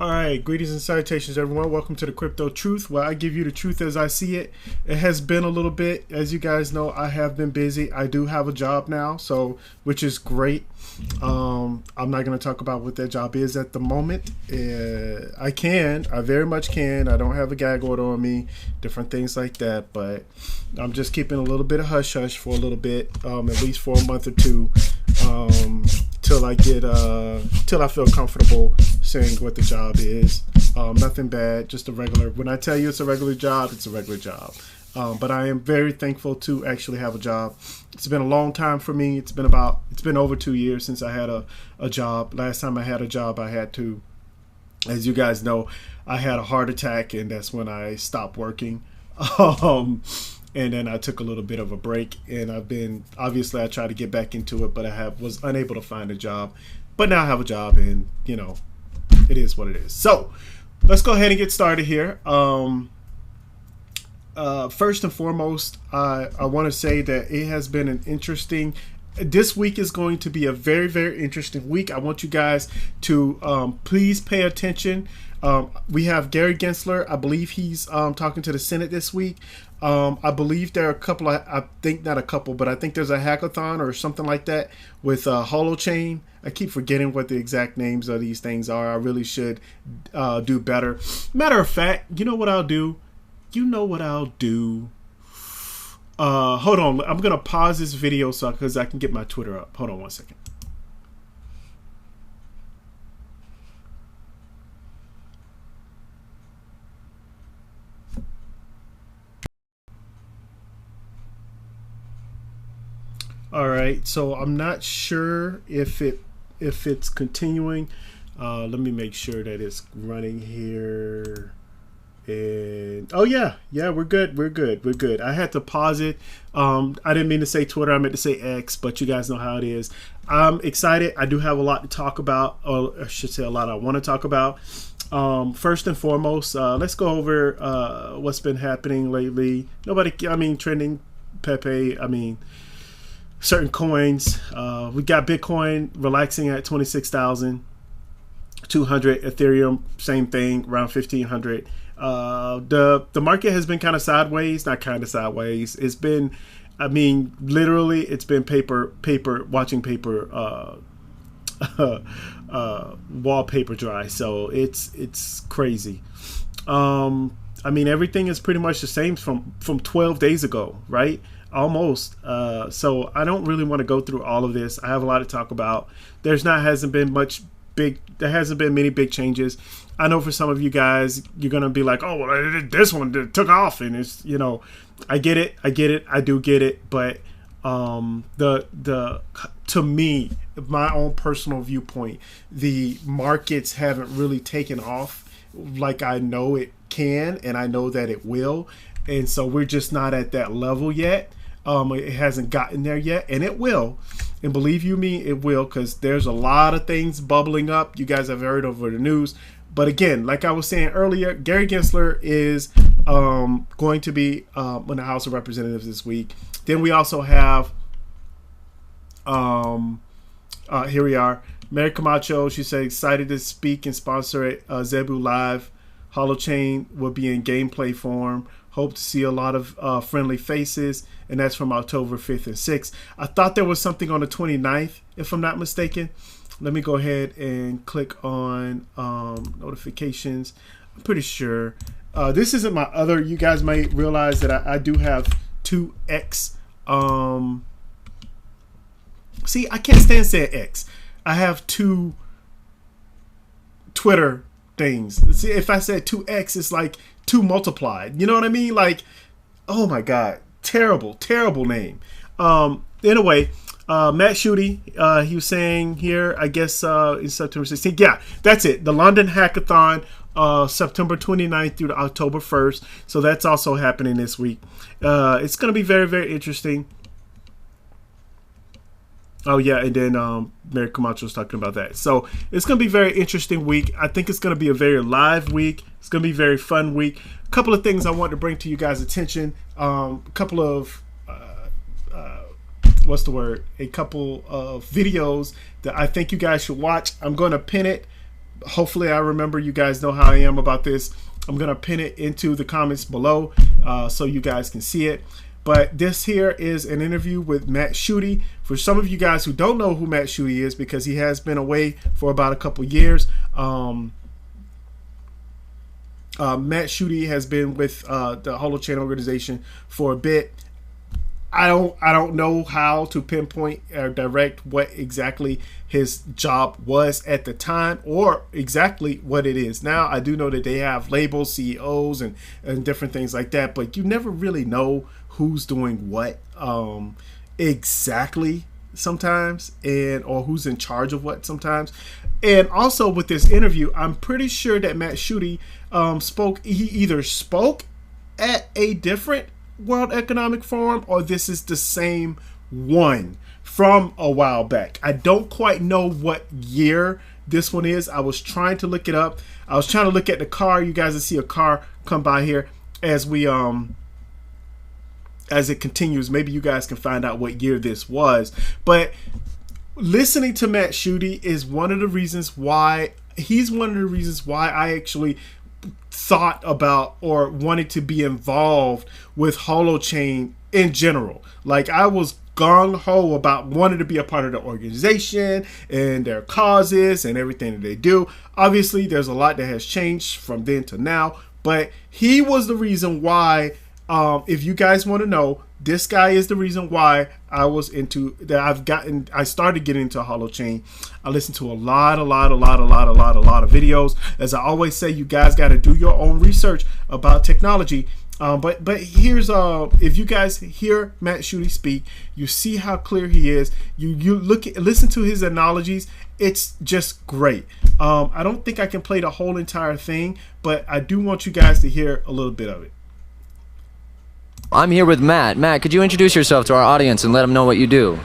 All right, greetings and salutations, everyone. Welcome to the Crypto Truth, where I give you the truth as I see it. It has been a little bit, as you guys know, I have been busy. I do have a job now, which is great. I'm not going to talk about what that job is at the moment. I very much can. I don't have a gag order on me, different things like that, but I'm just keeping a little bit of hush hush for a little bit, at least for a month or two, till I feel comfortable saying what the job is. Nothing bad, just a regular. When I tell you it's a regular job, it's a regular job. But I am very thankful to actually have a job. It's been a long time for me. It's been over 2 years since I had a job. Last time I had a job, as you guys know, I had a heart attack, and that's when I stopped working. And then I took a little bit of a break, and I tried to get back into it, but was unable to find a job. But now I have a job, and it is what it is. So let's go ahead and get started here. First and foremost, I want to say that it has been this week is going to be a very, very interesting week. I want you guys to please pay attention. We have Gary Gensler. I believe he's talking to the Senate this week. I believe there are a couple of, I think not a couple, but I think there's a hackathon or something like that with Holochain. I keep forgetting what the exact names of these things are. I really should do better. Matter of fact, you know what I'll do? Hold on. I'm going to pause this video because I can get my Twitter up. Hold on one second. All right, so I'm not sure if it's continuing. Let me make sure that it's running here. And oh yeah, we're good. I had to pause it. I didn't mean to say Twitter. I meant to say X, but you guys know how it is. I'm excited. I do have a lot to talk about, or I should say a lot I want to talk about. First and foremost, let's go over what's been happening lately. Trending Pepe. Certain coins. We got Bitcoin relaxing at 26,200. Ethereum, same thing, around 1,500. The market has been kind of sideways, not kind of sideways. It's been, literally, it's been watching paper wallpaper dry. So it's crazy. Everything is pretty much the same from 12 days ago, right? Almost. So I don't really want to go through all of this. I have a lot to talk about. There hasn't been many big changes. I know for some of you guys, you're gonna be like, "Oh, well, this one took off," and it's I get it. I do get it. But to me, my own personal viewpoint, the markets haven't really taken off like I know it can, and I know that it will. And so we're just not at that level yet. It hasn't gotten there yet, and it will. And believe you me, it will, because there's a lot of things bubbling up. You guys have heard over the news. But again, like I was saying earlier, Gary Gensler is going to be in the House of Representatives this week. Then we also have, here we are, Mary Camacho. She said, excited to speak and sponsor at Zebu Live. Holochain will be in gameplay form. Hope to see a lot of friendly faces, and that's from October 5th and 6th. I thought there was something on the 29th, if I'm not mistaken. Let me go ahead and click on notifications. I'm pretty sure. This isn't my other. You guys may realize that I do have two X. See, I can't stand saying X. I have two Twitter things. See, if I said 2X, it's like 2 multiplied. You know what I mean? Like, oh my God, terrible name. Anyway, Matt Schutte, he was saying here, I guess in September 16th. Yeah, that's it. The London Hackathon, September 29th through to October 1st. So that's also happening this week. It's going to be very, very interesting. Oh yeah, and then Mary Camacho was talking about that. So it's going to be a very interesting week. I think it's going to be a very live week. It's going to be a very fun week. A couple of things I want to bring to you guys' attention. A couple of a couple of videos that I think you guys should watch. I'm going to pin it Hopefully I remember. You guys know how I am about this. I'm going to pin it into the comments below so you guys can see it. But this here is an interview with Matt Schutte. For some of you guys who don't know who Matt Schutte is, because he has been away for about a couple years, Matt Schutte has been with the Holochain organization for a bit. I don't know how to pinpoint or direct what exactly his job was at the time or exactly what it is now. I do know that they have labels, CEOs, and different things like that, but you never really know who's doing what exactly sometimes, and or who's in charge of what sometimes. And also with this interview, I'm pretty sure that Matt Schutte he either spoke at a different World Economic Forum, or this is the same one from a while back. I don't quite know what year this one is. I was trying to look it up. I was trying to look at the car. You guys will see a car come by here as we as it continues. Maybe you guys can find out what year this was. But listening to Matt Schutte is one of the reasons why I actually thought about or wanted to be involved with Holochain in general. Like, I was gung-ho about wanting to be a part of the organization and their causes and everything that they do. Obviously, there's a lot that has changed from then to now, but he was the reason why, if you guys want to know, this guy is the reason why I started getting into Holochain. I listened to a lot of videos. As I always say, you guys got to do your own research about technology. But here's if you guys hear Matt Schutte speak, you see how clear he is. You listen to his analogies. It's just great. I don't think I can play the whole entire thing, but I do want you guys to hear a little bit of it. I'm here with Matt. Matt, could you introduce yourself to our audience and let them know what you do?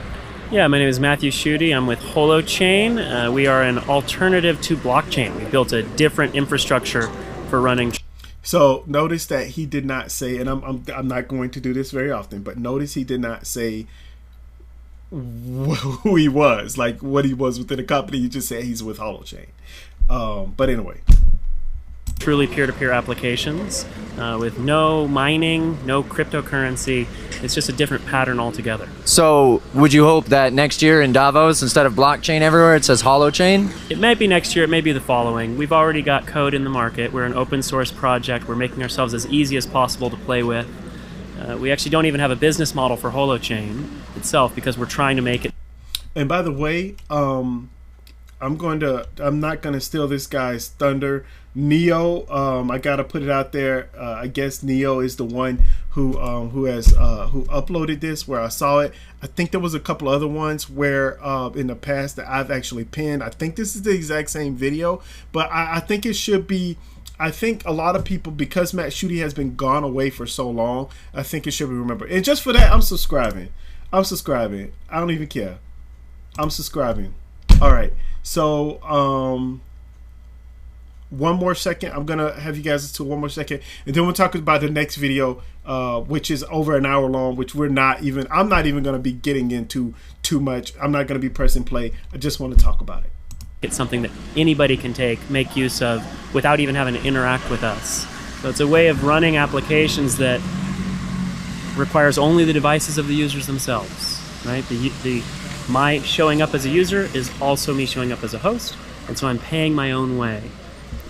Yeah, my name is Matthew Schutte. I'm with Holochain. We are an alternative to blockchain. We built a different infrastructure for running. So notice that he did not say, and I'm not going to do this very often, but notice he did not say who he was, like what he was within the company. He just said he's with Holochain. But anyway. Truly peer-to-peer applications with no mining, no cryptocurrency. It's just a different pattern altogether. So would you hope that next year in Davos, instead of blockchain everywhere, it says Holochain? It might be next year, it may be the following. We've already got code in the market. We're an open source project. We're making ourselves as easy as possible to play with. We actually don't even have a business model for Holochain itself because we're trying to make it. And by the way, I'm not gonna steal this guy's thunder. Neo, I gotta put it out there. I guess Neo is the one who uploaded this, where I saw it. I think there was a couple other ones where in the past that I've actually pinned. I think this is the exact same video, but I think it should be. I think a lot of people, because Matt Schutte has been gone away for so long, I think it should be remembered. And just for that, I'm subscribing. I don't even care. I'm subscribing. All right. So, one more second. I'm gonna have you guys to one more second, and then we'll talk about the next video, which is over an hour long, which I'm not even gonna be getting into too much. I'm not gonna be pressing play. I just want to talk about it. It's something that anybody can make use of without even having to interact with us. So it's a way of running applications that requires only the devices of the users themselves, right? My showing up as a user is also me showing up as a host, and so I'm paying my own way.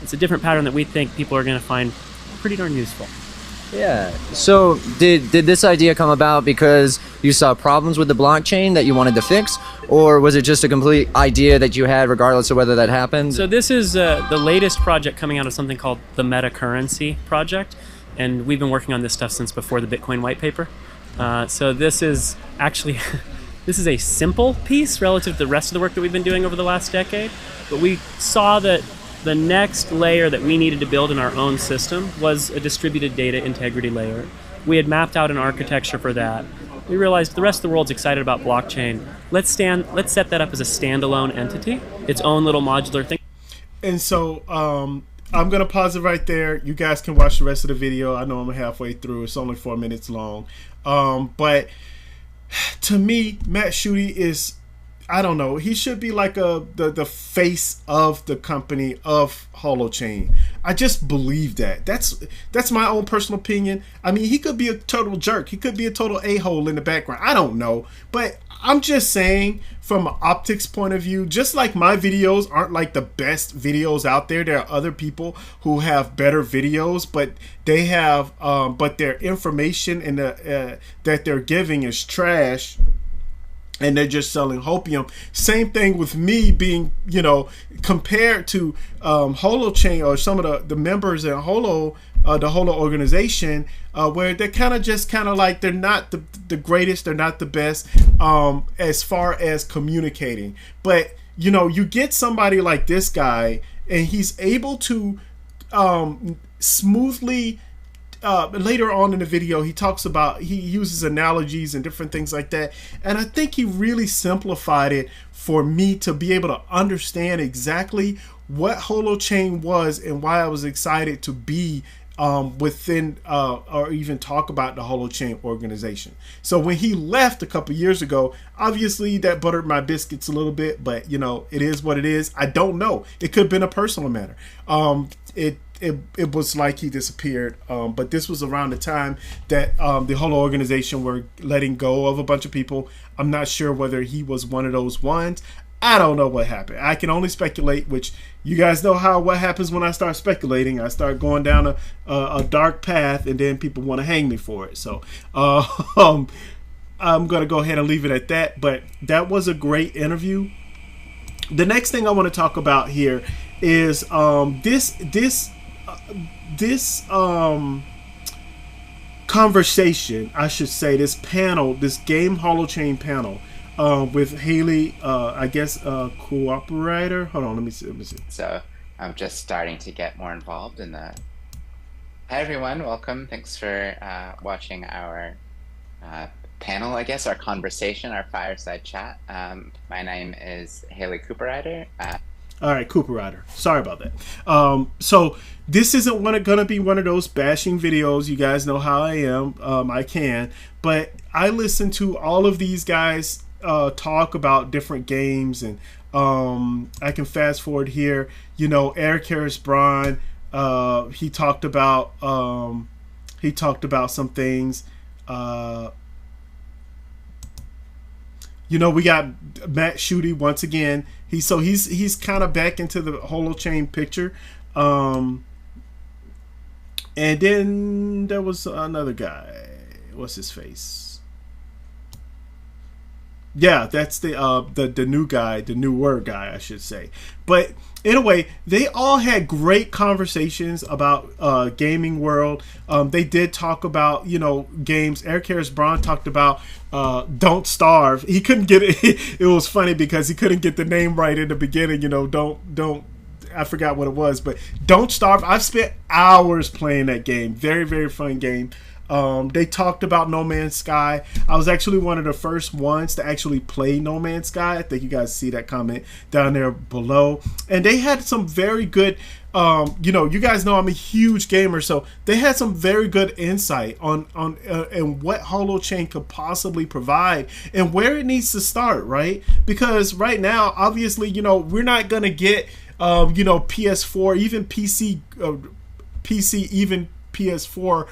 It's a different pattern that we think people are going to find pretty darn useful. Yeah. So did this idea come about because you saw problems with the blockchain that you wanted to fix, or was it just a complete idea that you had regardless of whether that happened? So this is the latest project coming out of something called the Meta Currency project, and we've been working on this stuff since before the Bitcoin white paper. So this is actually this is a simple piece relative to the rest of the work that we've been doing over the last decade, but we saw that the next layer that we needed to build in our own system was a distributed data integrity layer. We had mapped out an architecture for that. We realized the rest of the world's excited about blockchain. Let's set that up as a standalone entity, its own little modular thing. And so I'm going to pause it right there. You guys can watch the rest of the video. I know I'm halfway through. It's only 4 minutes long. But to me, Matt Schutte is, I don't know. He should be like the face of the company of Holochain. I just believe that. That's my own personal opinion. I mean, he could be a total jerk. He could be a total a-hole in the background. I don't know. But I'm just saying, from an optics point of view, just like my videos aren't like the best videos out there, there are other people who have better videos, but they have, but their information and that they're giving is trash. And they're just selling hopium. Same thing with me being, compared to Holochain or some of the members in the Holo organization, where they're kind of like they're not the greatest, they're not the best as far as communicating. But you get somebody like this guy, and he's able to smoothly. Later on in the video, he talks about, he uses analogies and different things like that, and I think he really simplified it for me to be able to understand exactly what Holochain was and why I was excited to be within or even talk about the Holochain organization. So when he left a couple years ago, obviously that buttered my biscuits a little bit, but it is what it is. I don't know. It could have been a personal matter. It was like he disappeared, but this was around the time that the Holo organization were letting go of a bunch of people. I'm not sure whether he was one of those ones. I don't know what happened. I can only speculate, which you guys know what happens when I start speculating. I start going down a dark path, and then people want to hang me for it. So I'm going to go ahead and leave it at that. But that was a great interview. The next thing I want to talk about here is this conversation, I should say, this panel, this game Holochain panel with Haley, I guess cooperator. Hold on, let me see. So I'm just starting to get more involved in the. Hi everyone, welcome. Thanks for watching our panel, I guess, our conversation, our fireside chat. My name is Haley Cooperrider. All right, Cooper Rider. Sorry about that. So this isn't going to be one of those bashing videos. You guys know how I am. I can. But I listen to all of these guys talk about different games. And I can fast forward here. Eric Harris Braun, he talked about some things. We got Matt Schutte once again. He's kind of back into the Holochain picture. And then there was another guy. What's his face? Yeah, that's the new guy, the newer guy, I should say. But anyway, they all had great conversations about gaming world. They did talk about games. Eric Harris Braun talked about Don't Starve. He couldn't get it. It was funny because he couldn't get the name right in the beginning. Don't. I forgot what it was, but Don't Starve. I've spent hours playing that game. Very, very fun game. They talked about No Man's Sky. I was actually one of the first ones to actually play No Man's Sky. I think you guys see that comment down there below. And they had some very good, you guys know I'm a huge gamer, so they had some very good insight on and what Holochain could possibly provide and where it needs to start, right? Because right now, obviously, we're not gonna get, PS4, even PC, even PS4,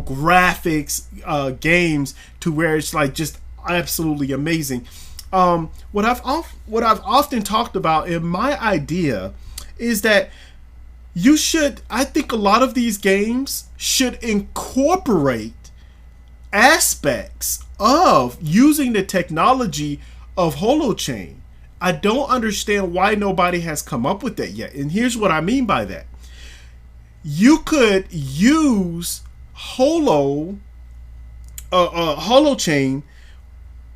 graphics, games to where it's like just absolutely amazing. What I've often talked about in my idea is that I think a lot of these games should incorporate aspects of using the technology of Holochain. I don't understand why nobody has come up with that yet. And here's what I mean by that. You could use Holochain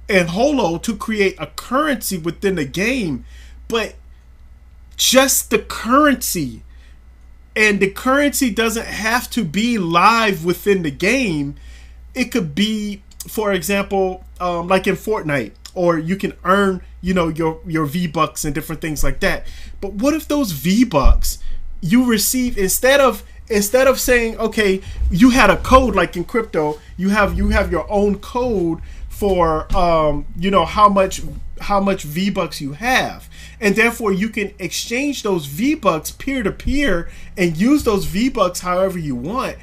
and Holo to create a currency within the game, but just the currency. And the currency doesn't have to be live within the game. It could be, for example, like in Fortnite, or you can earn, your V-Bucks and different things like that. But what if those V-Bucks you receive, instead of saying, okay, you had a code like in crypto, you have your own code for how how much V-Bucks you have. And therefore you can exchange those V-Bucks peer to peer and use those V-Bucks however you want.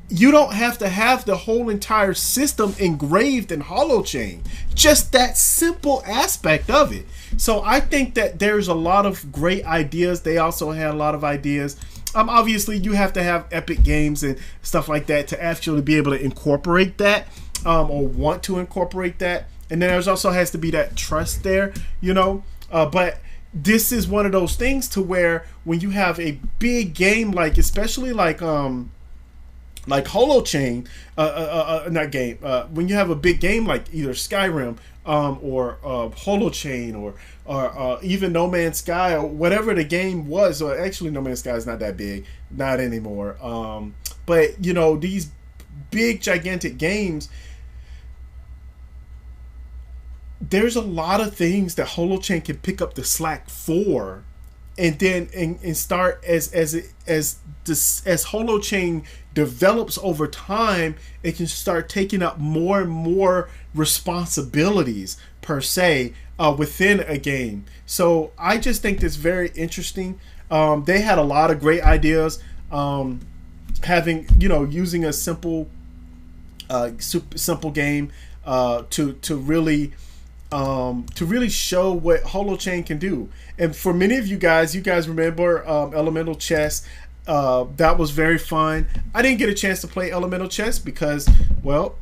You don't have to have the whole entire system engraved in Holochain. Just that simple aspect of it. So I think that there's a lot of great ideas. They also had a lot of ideas. Obviously, you have to have Epic Games and stuff like that to actually be able to incorporate that, or want to incorporate that. And then there's also has to be that trust there, you know. But this is one of those things to where when you have a big game, like especially like Holochain, not game. When you have a big game like either Skyrim, or Holochain, or even No Man's Sky, or whatever the game was. Or actually, No Man's Sky is not that big, not anymore. But you know, these big gigantic games, there's a lot of things that Holochain can pick up the slack for, and then and start as Holochain develops over time, it can start taking up more and more responsibilities per se within a game. So I just think that's very interesting. They had a lot of great ideas, having, you know, using a simple simple game to really show what Holochain can do. And for many of you guys remember Elemental Chess. That was very fun. I didn't get a chance to play Elemental Chess because, well,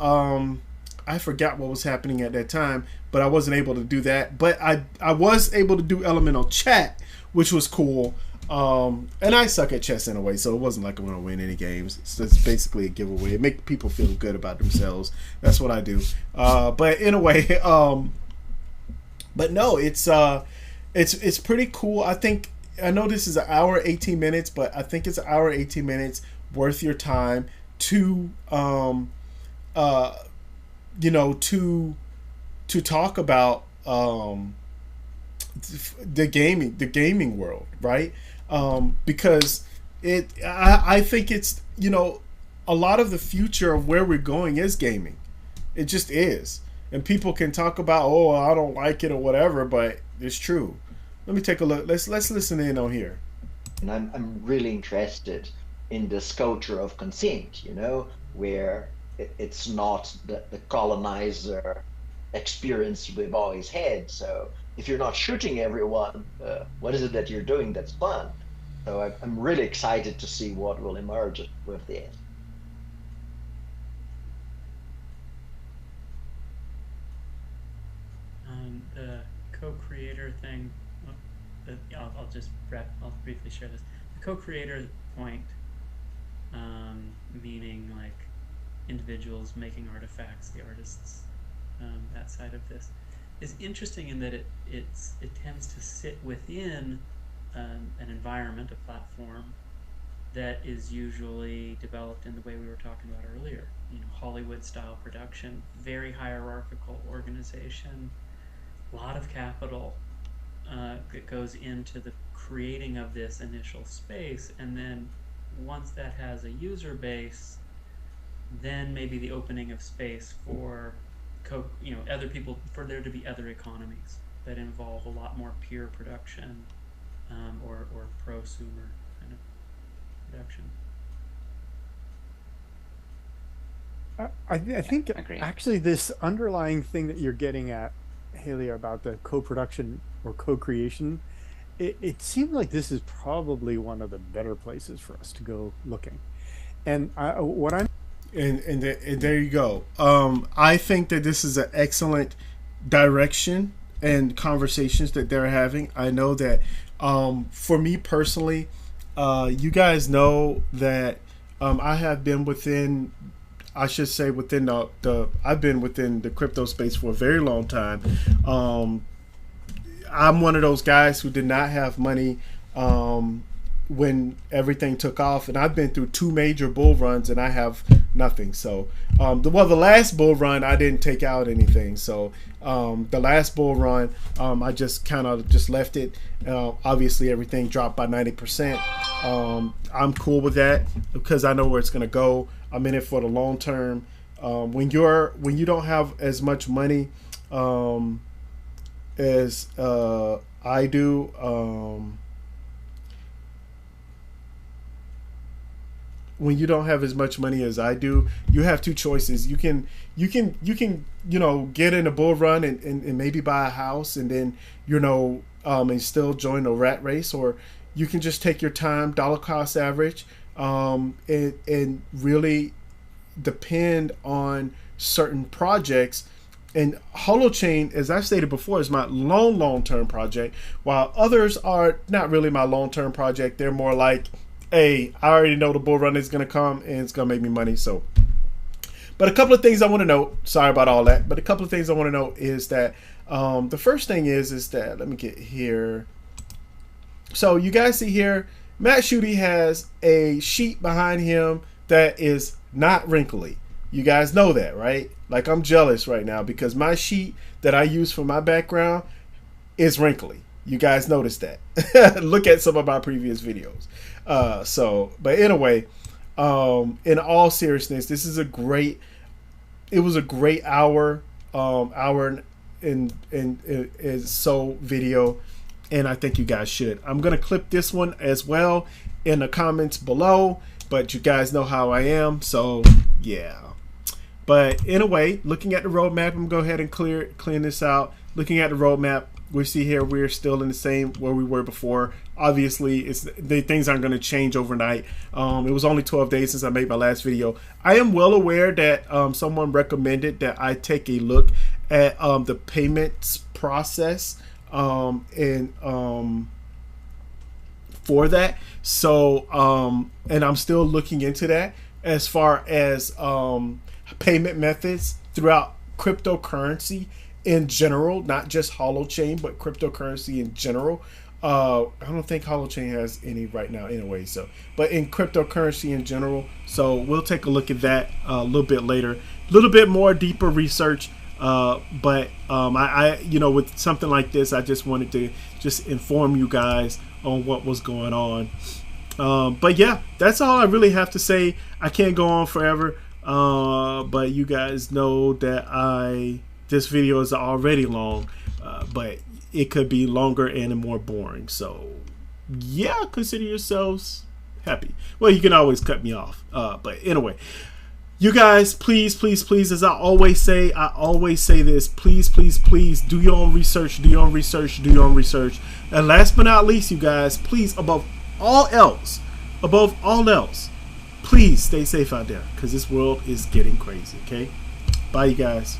I forgot what was happening at that time, but I wasn't able to do that. But I was able to do Elemental Chat, which was cool. And I suck at chess anyway, so it wasn't like I'm going to win any games. It's basically a giveaway. It makes people feel good about themselves. That's what I do. But anyway, but no, it's pretty cool. I know this is an hour 18 minutes, but I think it's an hour 18 minutes worth your time to you know, to talk about the gaming world, right? Because I think it's, you know, a lot of the future of where we're going is gaming. It just is. And people can talk about, oh, I don't like it or whatever, but it's true. Let me take a look. Let's listen in on here. And I'm really interested in this culture of consent, you know, where it's not the colonizer experience we've always had. So if you're not shooting everyone, what is it that you're doing that's fun? So I'm really excited to see what will emerge with this. The co-creator thing. I'll briefly share this. The co-creator point, meaning like individuals making artifacts, the artists, that side of this, is interesting in that it tends to sit within an environment, a platform that is usually developed in the way we were talking about earlier. You know, Hollywood style production, very hierarchical organization, a lot of capital that goes into the creating of this initial space, and then once that has a user base, then maybe the opening of space for other people, for there to be other economies that involve a lot more peer production, or prosumer kind of production. I think Agree. actually this underlying thing that you're getting at, Haley, about the co-production or co-creation, it seems like this is probably one of the better places for us to go looking. And And there you go. I think that this is an excellent direction and conversations that they're having. I know that for me personally, you guys know that I have been within, I should say within I've been within the crypto space for a very long time. I'm one of those guys who did not have money when everything took off, and I've been through 2 major bull runs and I have nothing. So the last bull run I didn't take out anything. So the last bull run I just kind of just left it. Obviously everything dropped by 90%. I'm cool with that because I know where it's gonna go. I'm in it for the long term. When you don't have as much money, as I do, when you don't have as much money as I do, you have two choices. You know, get in a bull run and maybe buy a house, and then, you know, and still join the rat race, or you can just take your time, dollar cost average, and really depend on certain projects. And Holochain, as I've stated before, is my long term project, while others are not really my long term project. They're more like, hey, I already know the bull run is going to come and it's going to make me money. So, but a couple of things I want to note. Sorry about all that, but a couple of things I want to note is that the first thing is that, let me get here. So you guys see here, Matt Schutte has a sheet behind him that is not wrinkly. You guys know that, right? Like, I'm jealous right now because my sheet that I use for my background is wrinkly. You guys noticed that. Look at some of my previous videos. But anyway, in all seriousness, this is it was a great hour in so video, and I think you guys should. I'm gonna clip this one as well in the comments below, but you guys know how I am, so yeah. But anyway, looking at the roadmap, I'm gonna go ahead and clean this out. Looking at the roadmap, we see here we're still in the same where we were before. Obviously, things aren't going to change overnight. It was only 12 days since I made my last video. I am well aware that someone recommended that I take a look at the payments process for that. So and I'm still looking into that as far as payment methods throughout cryptocurrency in general, not just Holochain, but cryptocurrency in general. I don't think Holochain has any right now anyway, so, but in cryptocurrency in general. So we'll take a look at that a little bit later, a little bit more deeper research. But I you know, with something like this, I just wanted to just inform you guys on what was going on. But yeah, that's all I really have to say. I can't go on forever, but you guys know that this video is already long, but it could be longer and more boring. So yeah, consider yourselves happy. Well, you can always cut me off. But anyway, you guys, please, as I always say this, please do your own research, do your own research. And last but not least, you guys, please, above all else, please stay safe out there, because this world is getting crazy. Okay, bye, you guys.